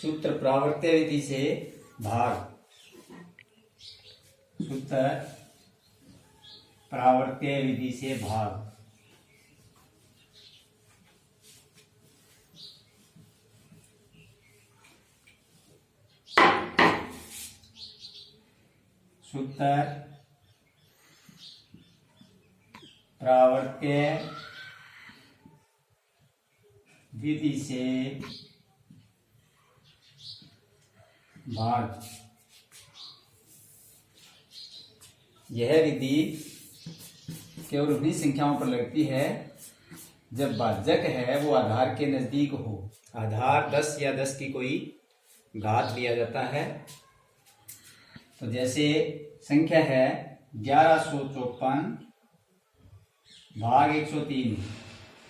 सूत्र प्रावर्त्य विधि से भाग। सूत्र प्रावर्त्य विधि से भाग। सूत्र प्रावर्त्य विधि से भाग। यह विधि केवल उन्हीं संख्याओं पर लगती है जब भाजक है वो आधार के नजदीक हो। आधार 10 या 10 की कोई घात लिया जाता है। तो जैसे संख्या है 1154 भाग 103।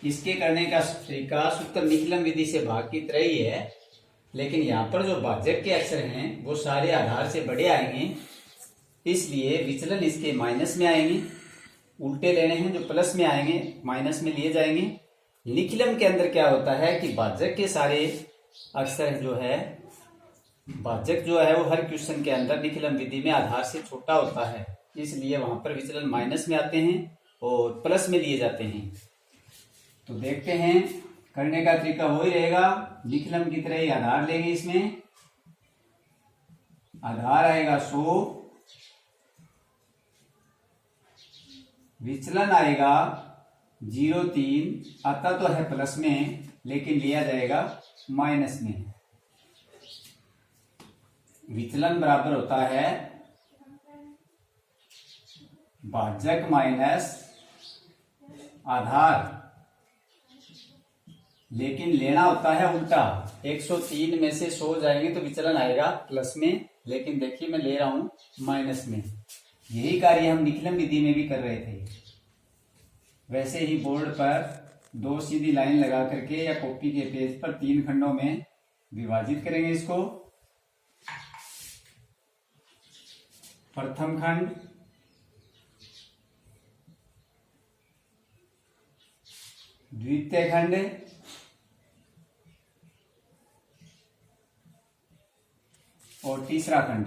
इसके करने का तरीका सूत्र निकलन विधि से भाग की तरह ही है, लेकिन यहाँ पर जो भाजक के अक्षर हैं वो सारे आधार से बड़े आएंगे, इसलिए विचलन इसके माइनस में आएंगे। उल्टे लेने हैं जो प्लस में आएंगे माइनस में लिए जाएंगे। निकलन के अंदर क्या होता है कि भाजक के सारे अक्षर जो है, भाजक जो है वो हर क्वेश्चन के अंदर निकलन विधि में आधार से छोटा होता है, इसलिए वहां पर विचलन माइनस में आते हैं और प्लस में लिए जाते हैं। तो देखते हैं, करने का तरीका वही रहेगा, निकलन की तरह ही आधार लेंगे। इसमें आधार आएगा 100, विचलन आएगा 0.3। आता तो है प्लस में लेकिन लिया जाएगा माइनस में। विचलन बराबर होता है भाजक माइनस आधार, लेकिन लेना होता है उल्टा। 103 में से 100 जाएंगे तो विचलन आएगा प्लस में, लेकिन देखिए मैं ले रहा हूं माइनस में। यही कार्य हम निकलन विधि में भी कर रहे थे। वैसे ही बोर्ड पर 2 सीधी लाइन लगा करके या कॉपी के पेज पर 3 खंडों में विभाजित करेंगे इसको। प्रथम खंड, द्वितीय खंड और तीसरा खंड।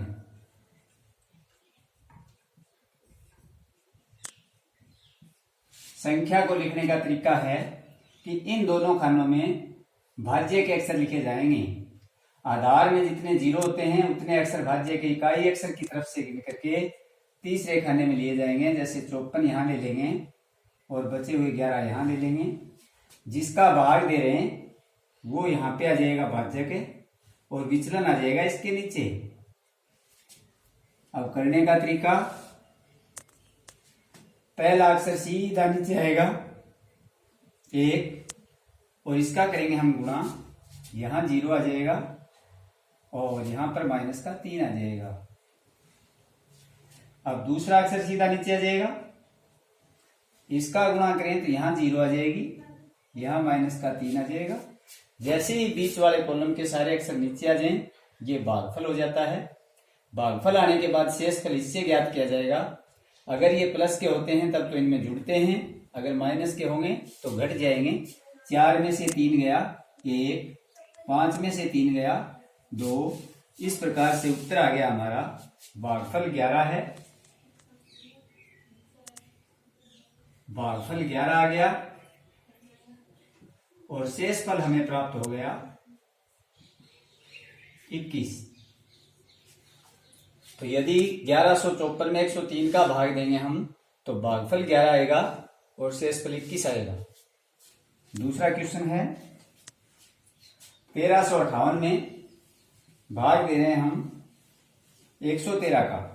संख्या को लिखने का तरीका है कि इन दोनों खानों में भाज्य के अक्षर लिखे जाएंगे। आधार में जितने 0 होते हैं उतने अक्षर भाज्य के इकाई अक्षर की तरफ से लिख करके तीसरे खाने में लिए जाएंगे। जैसे 54 यहां ले लेंगे और बचे हुए 11 यहां ले लेंगे। जिसका भाग दे रहे हैं वो यहां पे आ जाएगा भाज्य के, और विचलन आ जाएगा इसके नीचे। अब करने का तरीका, पहला अक्षर सीधा नीचे आएगा 1, और इसका करेंगे हम गुणा। यहां 0 आ जाएगा और यहां पर माइनस का 3 आ जाएगा। अब दूसरा अक्षर सीधा नीचे आ जाएगा, इसका गुणा करें तो यहां 0 आ जाएगी, यहां माइनस का 3 आ जाएगा। जैसे ही बीच वाले कॉलम के सारे अक्षर नीचे आ जाएं, ये भागफल हो जाता है। भागफल आने के बाद शेषफल इससे ज्ञात किया जाएगा। अगर ये प्लस के होते हैं तब तो इनमें जुड़ते हैं, अगर माइनस के होंगे तो घट जाएंगे। 4 में से 3 गया 1, 5 में से 3 गया 2। इस प्रकार से उत्तर आ गया हमारा भागफल 11 है। भागफल 11 आ गया और शेषफल हमें प्राप्त हो गया 21। तो यदि 1154 में 103 का भाग देंगे हम तो भागफल 11 आएगा और शेषफल 21 आएगा। दूसरा क्वेश्चन है 1358 में भाग दे रहे हैं हम 113 का।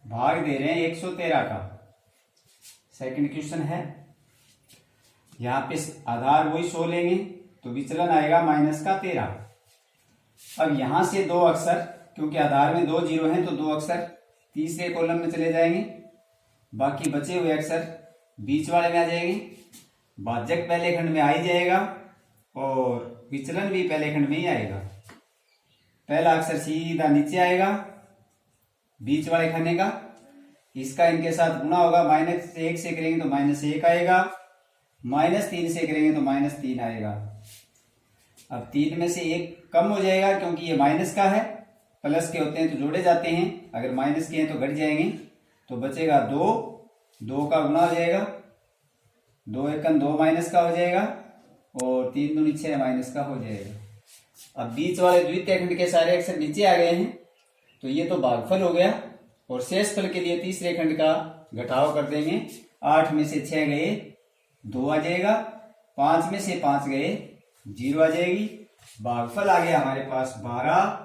भाग दे रहे हैं 113 का। सेकंड क्वेश्चन है, यहां पे आधार वही 100 लेंगे तो विचलन आएगा माइनस का 13। अब यहां से 2 अक्षर, क्योंकि आधार में 2 0 हैं तो 2 अक्षर तीसरे कॉलम में चले जाएंगे, बाकी बचे हुए अक्षर बीच वाले में आ जाएंगे। भाजक पहले खंड में आ ही जाएगा और विचलन भी पहले खंड में ही आएगा। पहला अक्षर सीधा नीचे आएगा बीच वाले खाने का, इसका इनके साथ गुणा होगा, -1 से करेंगे तो -1 आएगा, -3 से करेंगे तो -3 आएगा। अब 3 में से 1 कम हो जाएगा क्योंकि ये माइनस का है, प्लस के होते हैं तो जोड़े जाते हैं, अगर माइनस के हैं तो घट जाएंगे, तो बचेगा 2, 2 का गुणा हो जाएगा, 2 एकम 2 माइनस का हो जाएगा और 3 दूनी 6 माइनस का हो जाएगा। अब बीच वाले द्वितीय खंड के सारे अक्षर नीचे आ गए हैं, तो ये तो भागफल हो गया और शेषफल के लिए तीसरे खंड का घटाव कर देंगे। 8 में से 6 गए 2 आ जाएगा, 5 में से 5 गए 0 आ जाएगी। भागफल आ गया हमारे पास 12,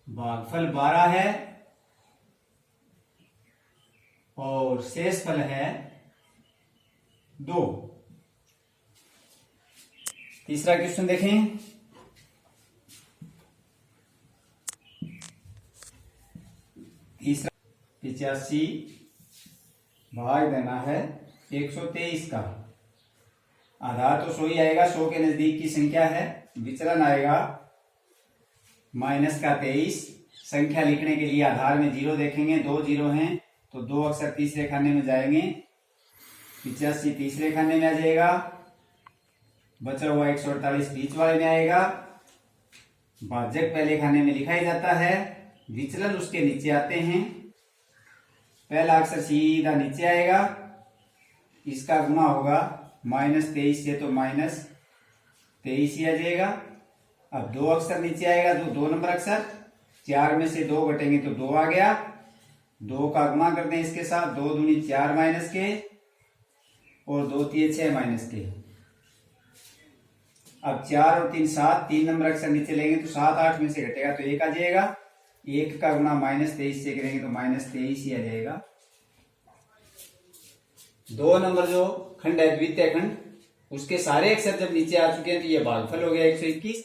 भागफल 12 है और शेषफल है 2। तीसरा क्वेश्चन देखें। तीसरा 85 भाग देना है 123 का। आधार तो 100 ही आएगा, 100 के नजदीक की संख्या है, विचलन आएगा -23। संख्या लिखने के लिए आधार में 0 देखेंगे, 2 0 हैं तो 2 अक्षर तीसरे खाने में जाएंगे, 85 तीसरे खाने में आ जाएगा, बचा हुआ 148 बीच वाले में आएगा। भाजक पहले खाने में लिखा ही जाता है, विचलन उसके नीचे आते हैं। पहला अक्षर सीधा नीचे आएगा, इसका गुणा होगा -23 से तो -23 ही आ जाएगा। अब 2 अक्षर नीचे आएगा, 2 नंबर अक्षर, 4 में से 2 घटेंगे तो 2 आ गया, 2 का गुणा करते हैं इसके साथ, 2 दूनी 4 माइनस के और 2 तिये 6 माइनस के। अब 4 और 3 7, 3 नंबर अक्षर नीचे लेंगे तो 7 8 में से घटेगा तो 1 आ जाएगा, 1 का गुणा -23 से करेंगे तो -23 ही आ जाएगा। 2 नंबर जो खंड है द्वितीय खंड, उसके सारे अक्षर जब नीचे आ चुके हैं तो ये भागफल हो गया 121।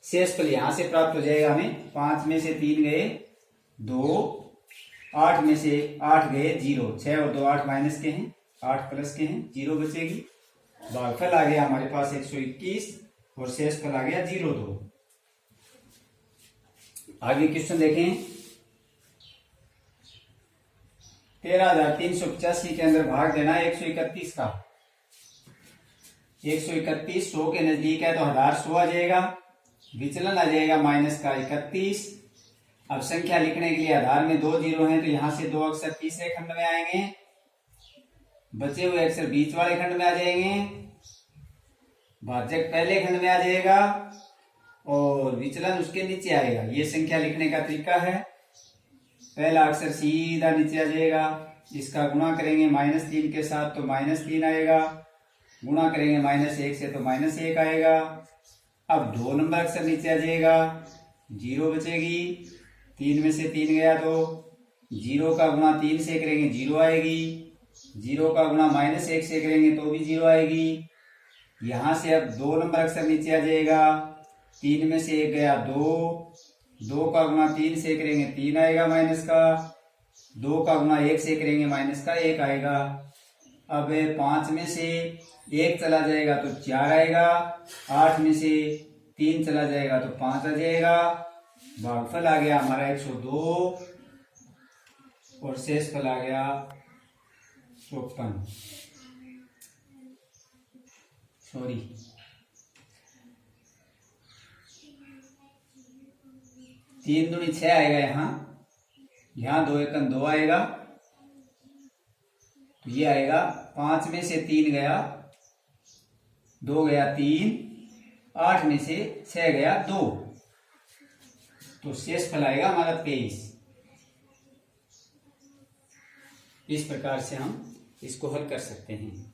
शेषफल यहां से प्राप्त हो जाएगा हमें, 5 में से 3 गए 2, 8 में से 8 गए 0, 6 और 2 8 माइनस के हैं, 8 प्लस के हैं, 0 बचेगी। भागफल आ गया हमारे पास 121 और शेषफल आ गया 0,2। आगे क्वेश्चन देखें। 13,385 के अंदर भाग देना 131 का। 131 100 के नजदीक है तो आधार 100 आ जाएगा, विचलन आ जाएगा -31। अब संख्या लिखने के लिए आधार में 2 0 हैं तो यहां से 2 अक्षर तीसरे खंड में आएंगे, बचे हुए अक्षर बीच वाले खंड में आ जाएंगे, भाजक पहले खंड में आ जाएगा और विचलन उसके नीचे आएगा। ये संख्या लिखने का तरीका है। पहला अक्षर सीधा नीचे आ जाएगा, इसका गुणा करेंगे -3 के साथ तो -3 आएगा, गुणा करेंगे -1 से तो -1 आएगा। अब 2 नंबर अक्षर नीचे आ जाएगा, 0 बचेगी, 3 में से 3 गया तो 0 का गुणा 3 से करेंगे 0 आएगी, 0 का गुणा -1 से करेंगे तो भी 0 आएगी। यहां से अब 2 नंबर अक्षर नीचे आ जाएगा, 3 में से 1 गया 2, 2 का गुणा 3 से करेंगे 3 आएगा माइनस का, 2 का गुणा 1 से करेंगे माइनस का 1 आएगा। अब 5 में से 1 चला जाएगा तो 4 आएगा, 8 में से 3 चला जाएगा तो 5 आ जाएगा। भागफल आ गया हमारा 102 और शेषफल आ गया 54। सॉरी 3 दूनी 6 आएगा, यहाँ 2 एकम 2 आएगा तो ये आएगा। 5 में से 3 गया, 2 गया 3, 8 में से 6 गया 2, तो शेषफल आएगा हमारा 23। इस प्रकार से हम इसको हल कर सकते हैं।